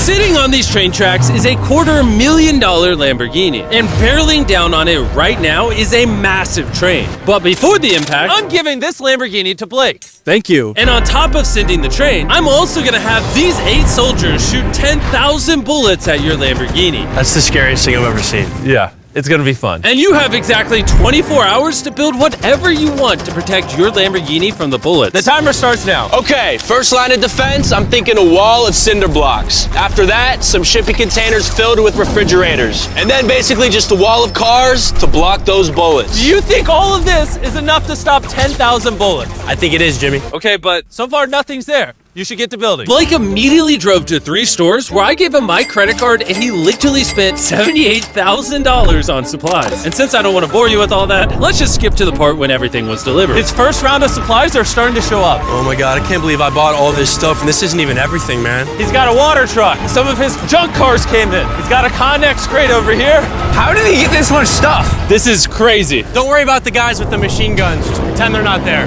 Sitting on these train tracks is a $250,000 Lamborghini, and barreling down on it right now is a massive train. But before the impact, I'm giving this Lamborghini to Blake. Thank you. And on top of sending the train, I'm also gonna have these 8 soldiers shoot 10,000 bullets at your Lamborghini. That's the scariest thing I've ever seen. Yeah. It's gonna be fun. And you have exactly 24 hours to build whatever you want to protect your Lamborghini from the bullets. The timer starts now. Okay, first line of defense, I'm thinking a wall of cinder blocks. After that, some shipping containers filled with refrigerators. And then basically just a wall of cars to block those bullets. Do you think all of this is enough to stop 10,000 bullets? I think it is, Jimmy. Okay, but so far nothing's there. You should get to building. Blake immediately drove to 3 stores where I gave him my credit card and he literally spent $78,000 on supplies. And since I don't want to bore you with all that, let's just skip to the part when everything was delivered. His first round of supplies are starting to show up. Oh my God, I can't believe I bought all this stuff and this isn't even everything, man. He's got a water truck. Some of his junk cars came in. He's got a Connex crate over here. How did he get this much stuff? This is crazy. Don't worry about the guys with the machine guns. Just pretend they're not there.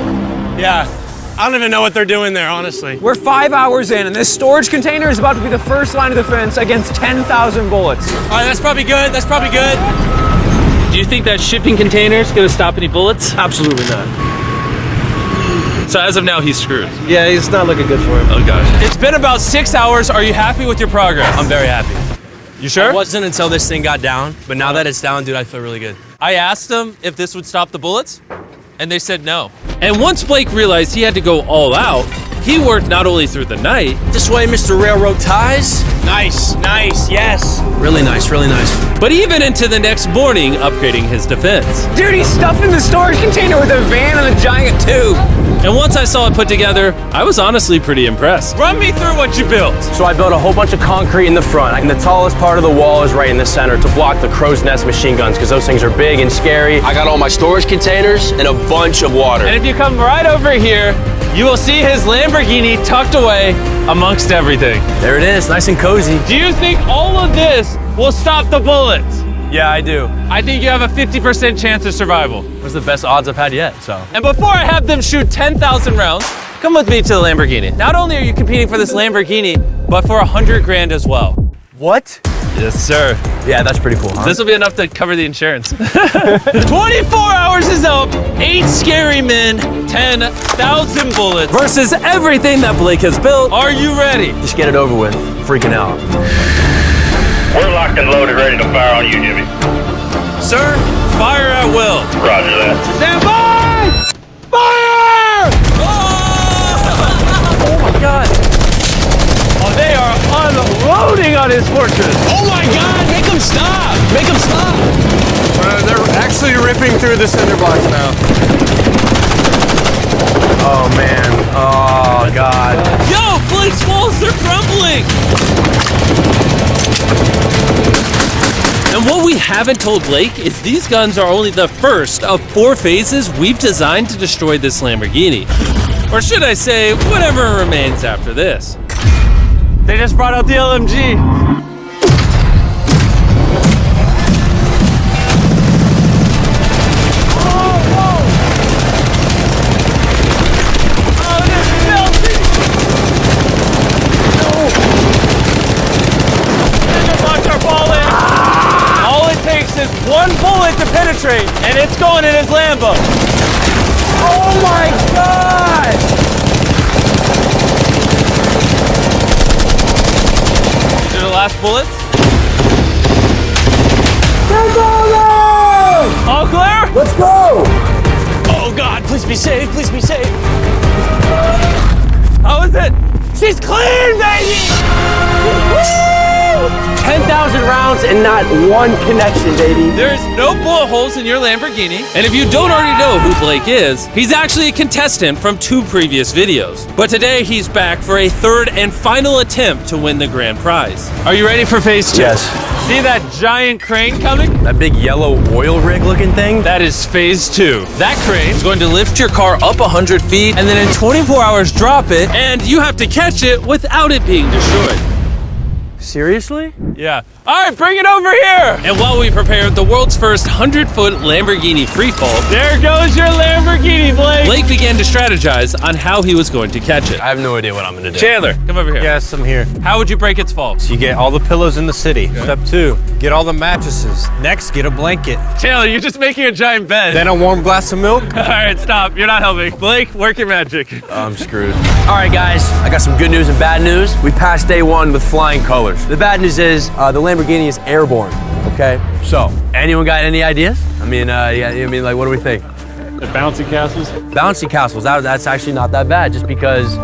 Yeah. I don't even know what they're doing there, honestly. We're 5 hours in, and this storage container is about to be the first line of defense against 10,000 bullets. All right, that's probably good. That's probably good. Do you think that shipping container is going to stop any bullets? Absolutely not. So as of now, he's screwed. Yeah, it's not looking good for him. Oh gosh. It's been about 6 hours. Are you happy with your progress? I'm very happy. You sure? I wasn't until this thing got down, but now that it's down, dude, I feel really good. I asked them if this would stop the bullets, and they said no. And once Blake realized he had to go all out, he worked not only through the night. This way, Mr. Railroad Ties. Nice, nice, yes. Really nice, really nice. But even into the next morning, upgrading his defense. Dude, he's stuffing the storage container with a van and a giant tube. And once I saw it put together, I was honestly pretty impressed. Run me through what you built. So I built a whole bunch of concrete in the front, and the tallest part of the wall is right in the center to block the crow's nest machine guns, because those things are big and scary. I got all my storage containers and a bunch of water. And if you come right over here, you will see his Lamborghini tucked away amongst everything. There it is, nice and cozy. Do you think all of this will stop the bullets? Yeah, I do. I think you have a 50% chance of survival. Those are the best odds I've had yet, so. And before I have them shoot 10,000 rounds, come with me to the Lamborghini. Not only are you competing for this Lamborghini, but for 100 grand as well. What? Yes, sir. Yeah, that's pretty cool, huh? This will be enough to cover the insurance. 24 hours is up, 8 scary men, 10,000 bullets. Versus everything that Blake has built. Are you ready? Just get it over with. Freaking out. We're locked and loaded, ready to fire on you, Jimmy. Sir, fire at will. Roger that. Stand by! Fire! Oh my God. Oh, they are unloading on his fortress. Oh my God, make them stop! Make them stop! They're actually ripping through the cinder blocks now. Oh man, oh God. Yo, Blake's walls, they're crumbling. And what we haven't told Blake is these guns are only the first of 4 phases we've designed to destroy this Lamborghini. Or should I say, whatever remains after this. They just brought out the LMG. One bullet to penetrate, and it's going in his Lambo. Oh my God! These are the last bullets. All clear? Let's go! Oh God, please be safe, please be safe. How is it? She's clean, baby! 10,000 rounds and not one connection, baby. There's no bullet holes in your Lamborghini. And if you don't already know who Blake is, he's actually a contestant from 2 previous videos. But today he's back for a 3rd and final attempt to win the grand prize. Are you ready for phase 2? Yes. See that giant crane coming? That big yellow oil rig looking thing? That is phase 2. That crane is going to lift your car up 100 feet and then in 24 hours drop it, and you have to catch it without it being destroyed. Seriously? Yeah. All right, bring it over here. And while we prepare the world's first 100-foot Lamborghini freefall, There goes your Lamborghini, Blake. Blake began to strategize on how he was going to catch it. I have no idea what I'm gonna do. Chandler, come over here. Yes, I'm here. How would you break its fall? So you get all the pillows in the city. Step 2, get all the mattresses. Next, get a blanket. Chandler, you're just making a giant bed. Then a warm glass of milk. All right, stop. You're not helping. Blake, work your magic. I'm screwed. All right, guys, I got some good news and bad news. We passed day 1 with flying colors. The bad news is the Lamborghini is airborne, okay? So, anyone got any ideas? I mean, like, what do we think? The bouncy castles. Bouncy castles, that's actually not that bad, just because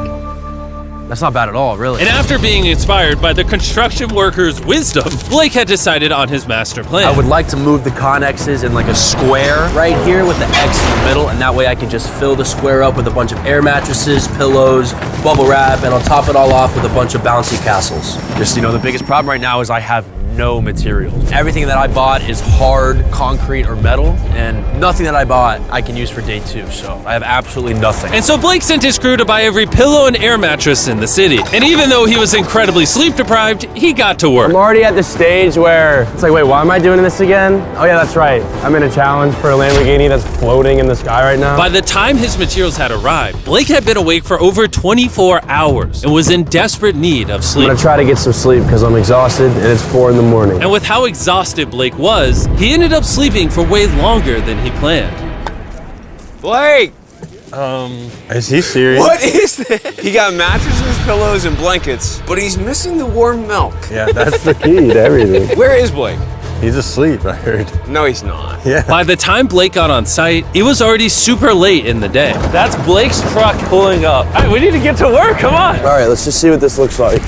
that's not bad at all, really. And after being inspired by the construction workers' wisdom, Blake had decided on his master plan. I would like to move the connexes in like a square right here with the X in the middle, and that way I can just fill the square up with a bunch of air mattresses, pillows, bubble wrap, and I'll top it all off with a bunch of bouncy castles. Just, the biggest problem right now is I have no materials. Everything that I bought is hard concrete or metal, and nothing that I bought I can use for day 2, so I have absolutely nothing. And so Blake sent his crew to buy every pillow and air mattress in the city. And even though he was incredibly sleep deprived, he got to work. I'm already at the stage where it's like, wait, why am I doing this again? Oh yeah, that's right. I'm in a challenge for a Lamborghini that's floating in the sky right now. By the time his materials had arrived, Blake had been awake for over 24 hours and was in desperate need of I'm sleep. gonna try to get some sleep because I'm exhausted and it's 4 in the morning. And with how exhausted Blake was, he ended up sleeping for way longer than he planned. Blake! Is he serious? What is this? He got mattresses, pillows, and blankets, but he's missing the warm milk. Yeah, that's the key to everything. Where is Blake? He's asleep, I heard. No, he's not. Yeah. By the time Blake got on site, it was already super late in the day. That's Blake's truck pulling up. All right, we need to get to work. Come on. All right, let's just see what this looks like.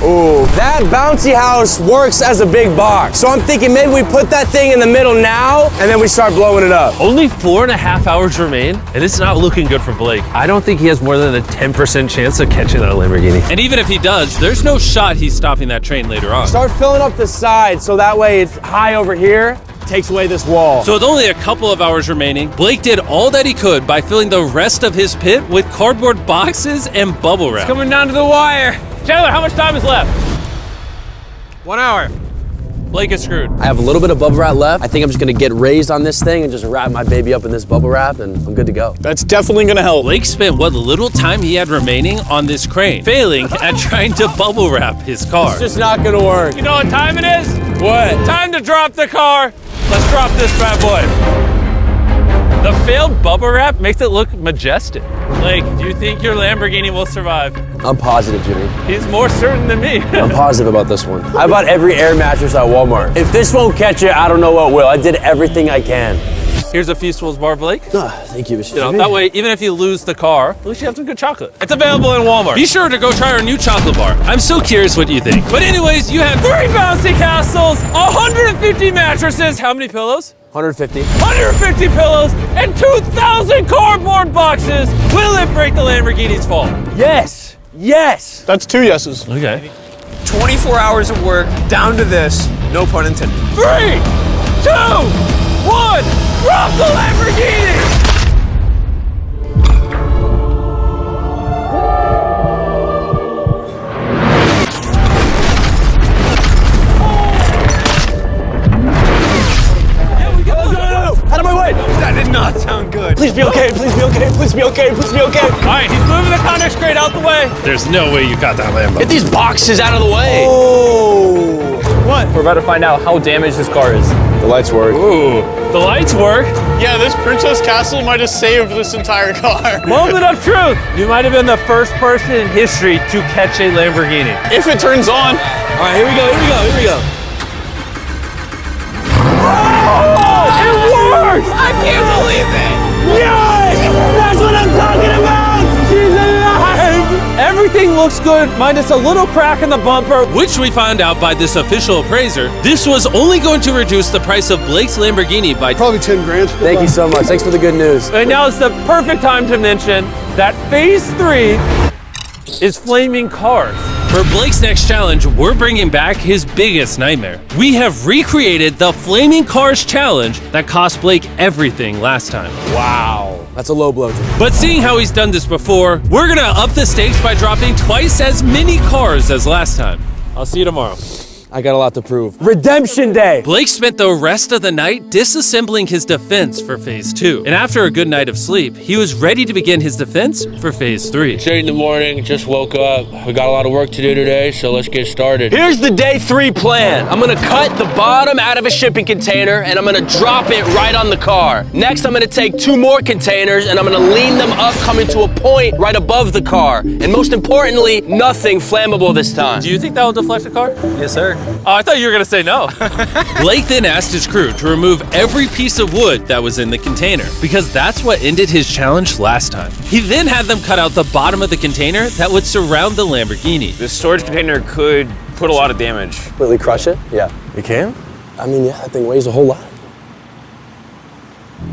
Ooh, that bouncy house works as a big box. So I'm thinking maybe we put that thing in the middle now, and then we start blowing it up. Only 4.5 hours remain, and it's not looking good for Blake. I don't think he has more than a 10% chance of catching that Lamborghini. And even if he does, there's no shot he's stopping that train later on. Start filling up the side so that way it's high over here, takes away this wall. So with only a couple of hours remaining, Blake did all that he could by filling the rest of his pit with cardboard boxes and bubble wrap. Coming down to the wire. Chandler, how much time is left? 1 hour. Blake is screwed. I have a little bit of bubble wrap left. I think I'm just gonna get raised on this thing and just wrap my baby up in this bubble wrap and I'm good to go. That's definitely gonna help. Blake spent what little time he had remaining on this crane, failing at trying to bubble wrap his car. It's just not gonna work. You know what time it is? What? Time to drop the car. Let's drop this bad boy. The failed bubble wrap makes it look majestic. Blake, do you think your Lamborghini will survive? I'm positive, Jimmy. He's more certain than me. I'm positive about this one. I bought every air mattress at Walmart. If this won't catch it, I don't know what will. I did everything I can. Here's a Feastables bar, Blake. Thank you, Mr. You know, Jimmy. that way, even if you lose the car, at least you have some good chocolate. It's available in Walmart. Be sure to go try our new chocolate bar. I'm so curious what you think. But anyways, you have 3 bouncy castles, 150 mattresses, how many pillows? 150. 150 pillows, and 2,000 cardboard boxes. Will it break the Lamborghini's fall? Yes! Yes! That's 2 yeses. Okay. 24 hours of work, down to this, no pun intended. 3, 2, 1, drop the Lamborghini! Out of my way! That did not sound good. Please be okay, please be okay, please be okay, please be okay. All right, he's moving the Connex crate out the way. There's no way you got that Lambo. Get these boxes out of the way. Oh! What? We're about to find out how damaged this car is. The lights work. Ooh, the lights work. Yeah, this Princess Castle might have saved this entire car. Moment of truth. You might have been the first person in history to catch a Lamborghini. If it turns on. All right, here we go, here we go, here we go. I can't believe it. Yes! That's what I'm talking about! She's alive! Everything looks good, minus a little crack in the bumper. Which we found out by this official appraiser, this was only going to reduce the price of Blake's Lamborghini by Probably 10 grand. Thank you so much. Thanks for the good news. And now it's the perfect time to mention that phase 3 is flaming cars. For Blake's next challenge, we're bringing back his biggest nightmare. We have recreated the Flaming Cars challenge that cost Blake everything last time. Wow. That's a low blow, Jimmy. But seeing how he's done this before, we're gonna up the stakes by dropping twice as many cars as last time. I'll see you tomorrow. I got a lot to prove. Redemption Day! Blake spent the rest of the night disassembling his defense for Phase 2. And after a good night of sleep, he was ready to begin his defense for Phase 3. It's 8 in the morning, just woke up. We got a lot of work to do today, so let's get started. Here's the day 3 plan. I'm gonna cut the bottom out of a shipping container and I'm gonna drop it right on the car. Next, I'm gonna take 2 more containers and I'm gonna lean them up, coming to a point right above the car. And most importantly, nothing flammable this time. Do you think that will deflect the car? Yes, sir. Oh, I thought you were gonna say no. Blake then asked his crew to remove every piece of wood that was in the container, because that's what ended his challenge last time. He then had them cut out the bottom of the container that would surround the Lamborghini. This storage container could put a lot of damage. Completely crush it? Yeah. You can? I mean, yeah, that thing weighs a whole lot.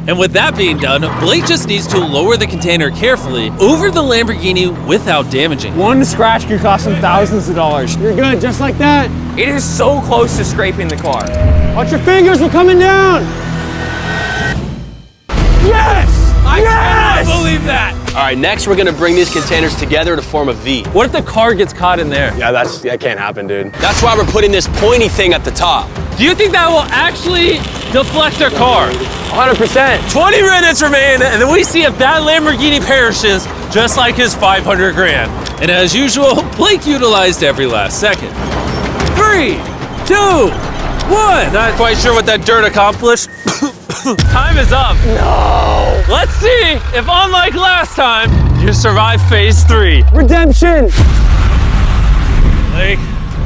And with that being done, Blake just needs to lower the container carefully over the Lamborghini without damaging. One scratch could cost him thousands of dollars. You're good, just like that. It is so close to scraping the car. Watch your fingers, we're coming down. Yes! I cannot believe that. All right, next we're gonna bring these containers together to form a V. What if the car gets caught in there? Yeah, that can't happen, dude. That's why we're putting this pointy thing at the top. Do you think that will actually deflect their car? 100%. 20 minutes remain, and then we see if that Lamborghini perishes, just like his 500 grand. And as usual, Blake utilized every last second. 3, 2, 1. Not quite sure what that dirt accomplished. Time is up. No. Let's see if, unlike last time, you survive Phase 3. Redemption. Blake,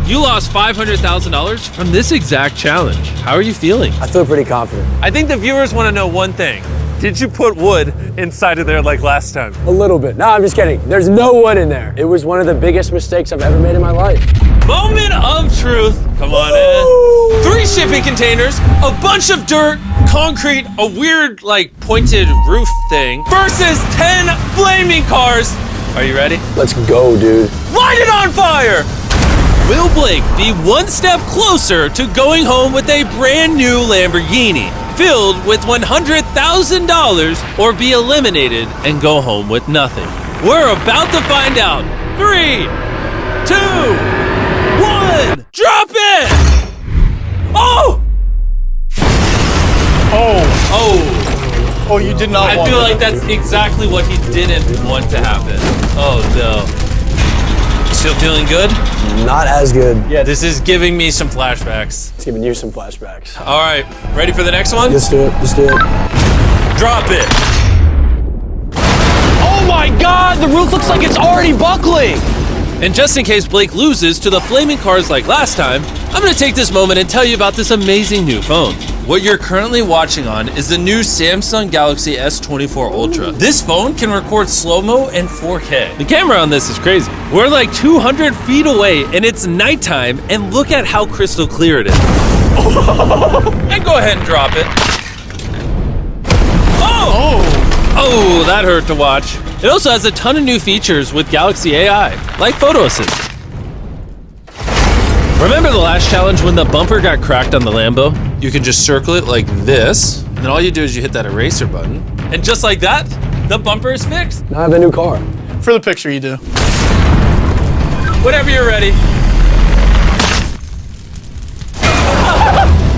You lost $500,000 from this exact challenge. How are you feeling? I feel pretty confident. I think the viewers want to know one thing. Did you put wood inside of there like last time? A little bit. No, I'm just kidding. There's no wood in there. It was one of the biggest mistakes I've ever made in my life. Moment of truth. Come on in. 3 shipping containers, a bunch of dirt, concrete, a weird, like, pointed roof thing, versus 10 flaming cars. Are you ready? Let's go, dude. Light it on fire! Will Blake be one step closer to going home with a brand new Lamborghini filled with $100,000, or be eliminated and go home with nothing? We're about to find out. 3, 2, 1, drop it! Oh! Oh, you did not I want feel that. like that's exactly what he didn't want to happen. Oh no. Still feeling good? Not as good. Yeah, this is giving me some flashbacks. It's giving you some flashbacks. All right, ready for the next one? Let's do it. Let's do it. Drop it. Oh my God, the roof looks like it's already buckling. And just in case Blake loses to the flaming cars like last time, I'm gonna take this moment and tell you about this amazing new phone. What you're currently watching on is the new Samsung Galaxy S24 Ultra. This phone can record slow-mo and 4K. The camera on this is crazy. We're like 200 feet away and it's nighttime, and look at how crystal clear it is. And go ahead and drop it. Oh, that hurt to watch. It also has a ton of new features with Galaxy AI, like Photo Assist. Remember the last challenge when the bumper got cracked on the Lambo? You can just circle it like this, and then all you do is you hit that eraser button, and just like that, the bumper is fixed. Now I have a new car. For the picture, you do. Whenever you're ready.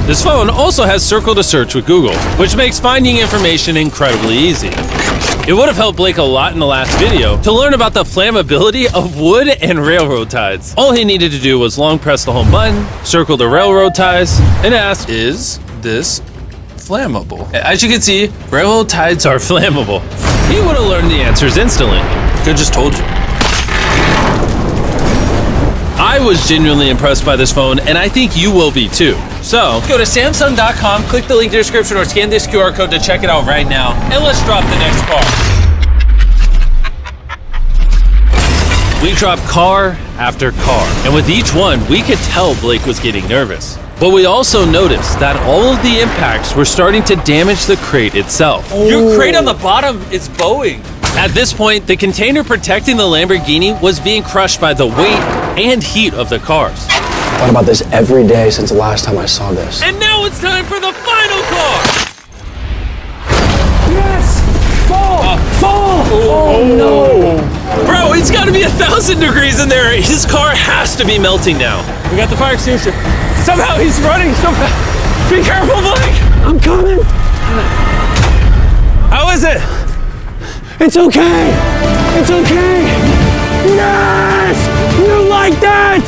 This phone also has Circle to Search with Google, which makes finding information incredibly easy. It would have helped Blake a lot in the last video to learn about the flammability of wood and railroad ties. All he needed to do was long press the home button, circle the railroad ties, and ask, is this flammable? As you can see, railroad ties are flammable. He would have learned the answers instantly. Could have just told you. I was genuinely impressed by this phone, and I think you will be too. So, go to Samsung.com, click the link in the description, or scan this QR code to check it out right now, and let's drop the next car. We dropped car after car, and with each one, we could tell Blake was getting nervous. But we also noticed that all of the impacts were starting to damage the crate itself. Your crate on the bottom is bowing. At this point, the container protecting the Lamborghini was being crushed by the weight and heat of the cars. I thought about this every day since the last time I saw this. And now it's time for the final car! Yes! Fall! Fall! Oh no! Bro, it's gotta be 1,000 degrees in there. His car has to be melting now. We got the fire extinguisher. Somehow he's running so fast. Be careful, Blake. I'm coming. How is it? It's okay. It's okay. Yes! You like that?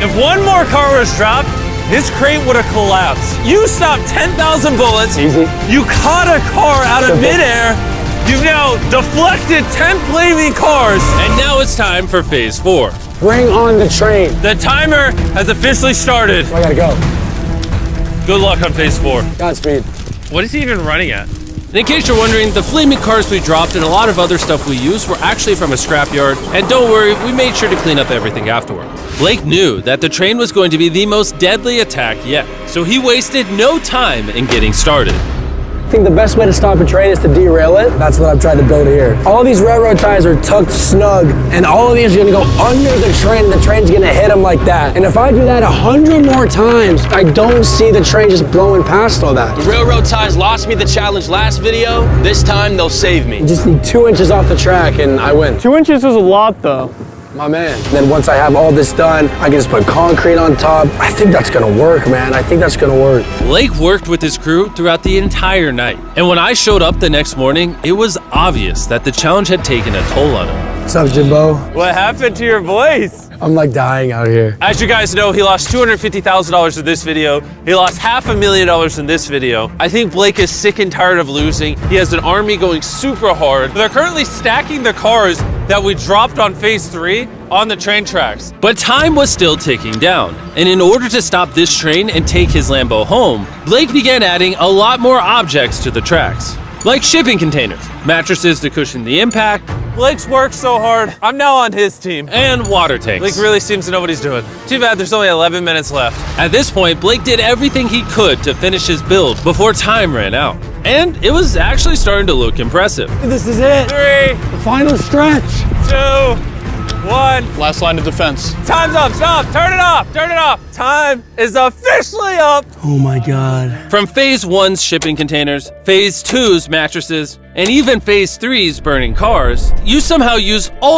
If one more car was dropped, this crate would have collapsed. You stopped 10,000 bullets. Easy. You caught a car out of midair. You've now deflected 10 flaming cars. And now it's time for phase 4. Bring on the train. The timer has officially started. I gotta go. Good luck on phase 4. Godspeed. What is he even running at? And in case you're wondering, the flaming cars we dropped and a lot of other stuff we used were actually from a scrapyard. And don't worry, we made sure to clean up everything afterward. Blake knew that the train was going to be the most deadly attack yet, so he wasted no time in getting started. I think the best way to stop a train is to derail it. That's what I've tried to build here. All these railroad ties are tucked snug, and all of these are gonna go under the train, and the train's gonna hit them like that. And if I do that 100 more times, I don't see the train just blowing past all that. The railroad ties lost me the challenge last video. This time, they'll save me. You just need 2 inches off the track, and I win. 2 inches is a lot, though. My man. And then once I have all this done, I can just put concrete on top. I think that's gonna work, man. I think that's gonna work. Blake worked with his crew throughout the entire night. And when I showed up the next morning, it was obvious that the challenge had taken a toll on him. What's up, Jimbo? What happened to your voice? I'm like dying out here. As you guys know, he lost $250,000 in this video. He lost $500,000 in this video. I think Blake is sick and tired of losing. He has an army going super hard. They're currently stacking the cars that we dropped on phase 3 on the train tracks. But time was still ticking down. And in order to stop this train and take his Lambo home, Blake began adding a lot more objects to the tracks. Like shipping containers, mattresses to cushion the impact, Blake's worked so hard. I'm now on his team. and water tanks. Blake really seems to know what he's doing. Too bad there's only 11 minutes left. At this point, Blake did everything he could to finish his build before time ran out. And it was actually starting to look impressive. This is it. 3, The final stretch. 2, 1. Last line of defense. Time's up. Stop. Turn it off. Turn it off. Time is officially up. Oh my God. From phase 1's shipping containers, phase 2's mattresses, and even phase 3's burning cars, you somehow use all